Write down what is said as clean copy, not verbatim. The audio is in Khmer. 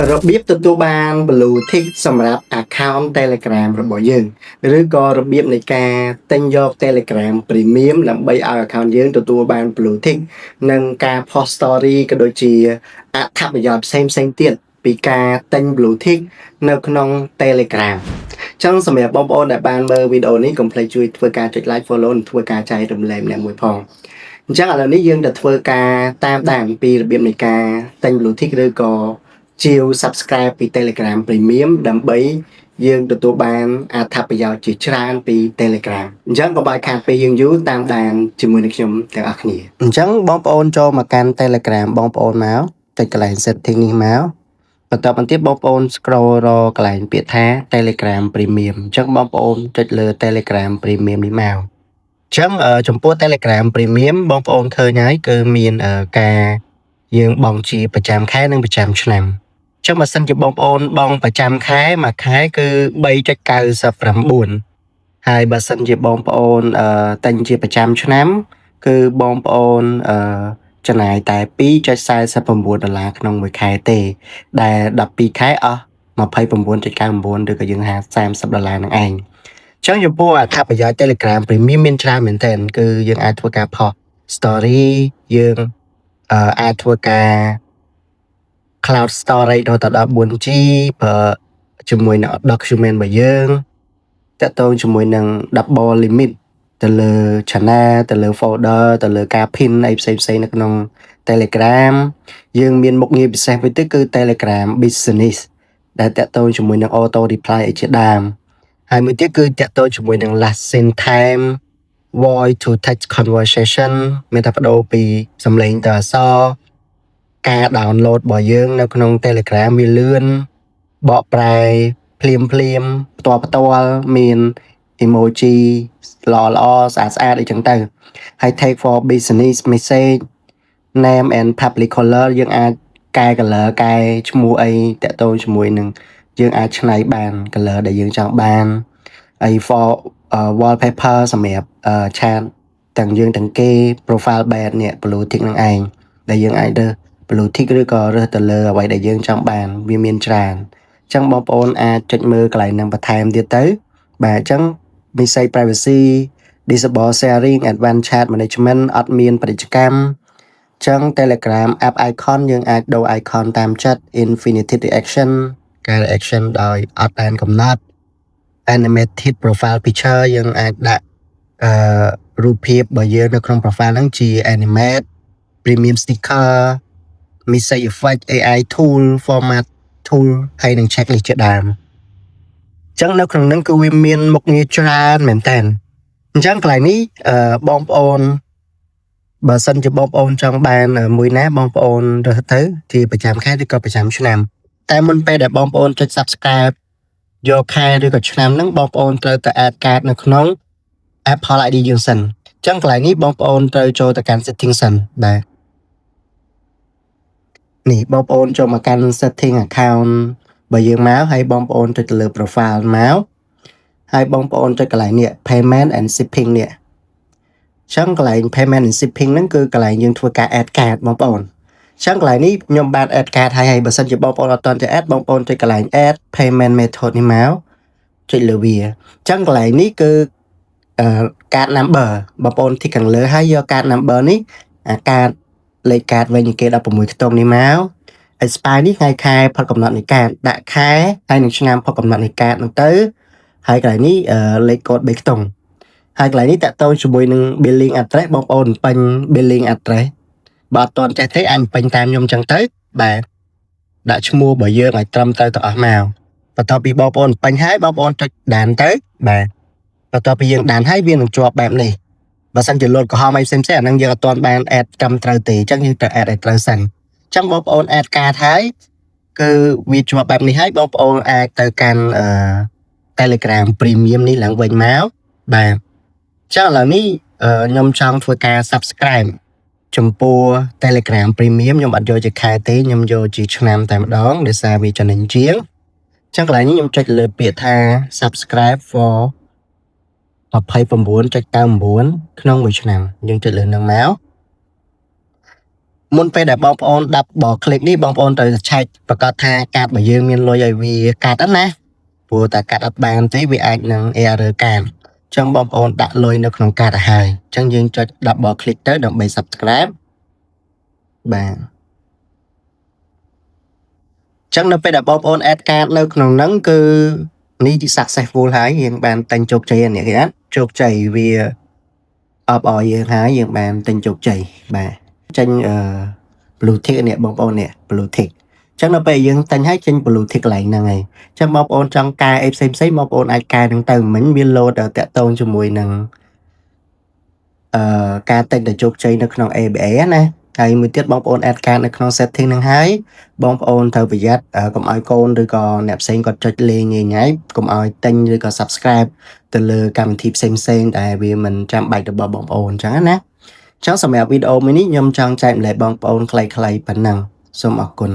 របៀបទទួលបាន Blue Tick សម្រាប់ account Telegram របស់យើងឬក៏របៀបនៃការទិញយក Telegram Premium ដើម្បីឲ្យ account យើងទទួលបាន Blue Tick និងការ post story ក៏ដូចជាអត្ថប្រយោជន៍ផ្សេងៗទៀតពីការទិញ Blue Tick នៅក្នុង Telegram ចឹងសម្រាប់បងប្អូនដែលបានមើលវីដេអូនេះកុំភ្លេចជួយធ្វើការចុច like follow និងធ្វើការចែករំលែកម្នាក់មួយផងអញ្ចឹងឥឡូវនេះយើងទៅធ្វើការតាមដានពីរបៀបនៃការទិញ Blue Tick ឬក៏ជាវ subscribe ពី Telegram Premium ដើម្បីយើងទទួលបានអត្ថប្រយោជន៍ជាច្រើនពី Telegram អញ្ចឹងក៏បាយខាតពេលយើងយូរតាមដានជាមួយនឹងខ្ញុំទាំងអស់គ្នាអញ្ចឹងបងប្អូនចូលមកកាន់ Telegram បងប្អូនមកចុចកន្លែង setting នេះមកបន្តបន្ទាប់បងប្អូន scroll រកកន្លែងពាក្យថា Telegram Premium អញ្ចឹងបងប្អូនចុចលើ Telegram Premium នេះមកអញ្ចឹងចំពោះ Telegram Premium បងប្អូនឃើញហើយគឺមានការយើងបង់ជាប្រចាំខែនិងប្រចាំឆ្នាំអញ្ចឹងបើសិនជាបងប្អូនបង់ប្រចាំខែមួយខែគឺ 3.99 ហើយបើសិនជាបងប្អូនទិញជាប្រចាំឆ្នាំគឺបងប្អូនចំណាយតែ $2.49 ក្នុងមួយខែទេដែល12ខែអស់$29.99 ឬក៏យើងហៅ$30នឹងឯងចឹងចំពោះអត្ថប្រយោជន៍ Telegram Premium មានច្រើនមែនទែនគឺយើងអាចធ្វើការ post story យើងអាចធ្វើការ cloud storage ដល់ 14G ប្រើជាមួយនឹង document របស់យើងតទៅជាមួយនឹង double limit ទៅលើ channel ទៅលើ folder ទៅលើការ pin អីផ្សេងៗនៅក្នុង Telegram យើងមានមុខងារពិសេសមួយទៀតគឺ Telegram Business ដែលតទៅជាមួយនឹង auto reply អីជាដើមហើយមួយទៀតគឺតទៅជាមួយនឹង last send time voice to text conversation មានតែបដូរពីសំឡេងទៅអក្សរការ download របស់យើងនៅក្នុង Telegram វាលឿនបកប្រែភ្លាមផ្ទាល់មាន emoji ល្អស្អាតអីចឹងទៅហើយ take for business message name and public color យើងអាចកែ color កែឈ្មោះអីតទៅជាមួយនឹងយើងអាចច្នៃបាន color ដែលយើងចង់បានហើយ for wallpaper សម្រាប់ឆាតទាំងយើងទាំងគេ profile badge នេះ blue tick នឹងឯងដែលយើងអាចរើស blue tick ឬក៏រើសទៅលើអ្វីដែលយើងចង់បានវាមានច្រើនអញ្ចឹងបងប្អូនអាចចុចមើលកន្លែងនឹងបន្ថែមទៀតទៅបាទអញ្ចឹង message privacy disable sharing advanced chat management អត់មានពាណិជ្ជកម្មចឹង Telegram app icon យើងអាចដូរ icon តាមចិត្ត infinity reaction ការ reaction ដោយអត់បានកំណត់ animated profile picture យើងអាចដាក់រូបភាពរបស់យើងនៅក្នុង profile ហ្នឹងជា animate premium sticker message effect AI tool format tool ហើយនឹង checklist ជាដើមចឹងនៅក្នុងហ្នឹងគឺវាមានមុខងារច្រើនមែនតើអញ្ចឹងកន្លែងនេះបងប្អូនបើសិនជាបងប្អូនចង់បានមួយណាបងប្អូនរើសទៅជាប្រចាំខែឬក៏ប្រចាំឆ្នាំតែមុនពេលដែលបងប្អូនចុច subscribe យកខែឬក៏ឆ្នាំហ្នឹងបងប្អូនត្រូវទៅ add card នៅក្នុង Apple ID យើងសិនអញ្ចឹងកន្លែងនេះបងប្អូនត្រូវចូលទៅកាន់ setting សិនបាទនេះបងប្អូនចូលមកកាន់ setting account របស់យើងមកហើយបងប្អូនចុចទៅលើ profile មកហើយបងប្អូនចុចកន្លែងនេះ payment and shipping នេះចឹងកន្លែង payment and shipping ហ្នឹងគឺកន្លែងយើងធ្វើការ add card បងប្អូនចឹងកន្លែងនេះខ្ញុំបាន add card ហើយបើសិនជាបងប្អូនអត់ទាន់ទៅ add បងប្អូនចុចកន្លែង add payment method នេះមកចុចលើវាចឹងកន្លែងនេះគឺcard number បងប្អូនទីខាងលើហើយយក card number នេះអា card លេខ card វិញគេ16ខ្ទង់នេះមក expire នេះថ្ងៃខែផុតកំណត់នៃ card ដាក់ខែហើយនឹងឆ្នាំផុតកំណត់នៃ card ហ្នឹងទៅហើយកន្លែងនេះលេខកូដ3ខ្ទង់ហើយកន្លែងនេះតទៅជាមួយនឹង billing address បងប្អូនពេញ billing address បើអត់ទាន់ចេះទេអាចពេញតាមខ្ញុំចឹងទៅបាទដាក់ឈ្មោះរបស់យើងឲ្យត្រឹមត្រូវទាំងអស់មកបន្ទាប់ពីបងប្អូនពេញហើយបងប្អូនចុចដានទៅបាទបន្ទាប់ពីយើងដានហើយវានឹងជាប់បែបនេះបើសិនជាលោតក្រហមអីផ្សេងៗអាហ្នឹងយើងអត់ទាន់បាន add ត្រឹមត្រូវទេអញ្ចឹងយើងត្រូវ add ឲ្យត្រូវសិនអញ្ចឹងបងប្អូន add card ហើយគឺវាជាប់បែបនេះហើយបងប្អូនអាចទៅកាន់ Telegram Premium នេះឡើងវិញមកបាទចឹងឥឡូវនេះខ្ញុំចង់ធ្វើការ subscribe ចំពោះ Telegram Premium ខ្ញុំអត់យកជាខែទេខ្ញុំយកជាឆ្នាំតែម្ដងដោយសារវាចំណេញជាងចឹងកន្លែងនេះខ្ញុំចុចលើពាក្យថា subscribe for 29.99 ក្នុងមួយឆ្នាំយើងចុចលើនឹងមក មុនពេលដែលបងប្អូនដាប់បកคลิกនេះបងប្អូនត្រូវឆែកប្រកាសថាកាតរបស់យើងមានលុយឲ្យវាកាត់ហ្នឹងណាព្រោះតែកាត់អត់បានទេវាអាចនឹង error កាតអញ្ចឹងបងប្អូនដាក់លុយនៅក្នុងកាតឲ្យហើយអញ្ចឹងយើងចុច double click ទៅដើម្បី subscribe បាទអញ្ចឹងនៅពេលដែលបងប្អូន add កាតនៅក្នុងហ្នឹងគឺនេះជា successful ហើយយើងបានទិញជោគជ័យអ្នកគេណាជោគជ័យវាអបអរយើងហើយយើងបានទិញជោគជ័យបាទចេញblue tick នេះបងប្អូននេះ blue tick អញ្ចឹងនៅពេលយើងទិញហើយចេញ blue tick កន្លែងហ្នឹងហើយអញ្ចឹងបងប្អូនចង់កែអីផ្សេងបងប្អូនអាចកែនឹងទៅមិញវា load តាក់ទងជាមួយនឹងការទិញទៅជោគជ័យនៅក្នុង ABA ណាហើយមួយទៀតបងប្អូន add កាតនៅក្នុង setting ហ្នឹងហើយបងប្អូនត្រូវប្រយ័ត្នកុំឲ្យកូនឬក៏អ្នកផ្សេងគាត់ចុចលេងងាយកុំឲ្យទិញឬក៏ subscribe ទៅលើកម្មវិធីផ្សេងដែលវាមិនចាំបាច់របស់បងប្អូនអញ្ចឹងណាអញ្ចឹងសម្រាប់វីដេអូមួយនេះខ្ញុំចង់ចែកម្លែកបងប្អូនខ្លីៗប៉ុណ្ណឹងសូមអរគុណ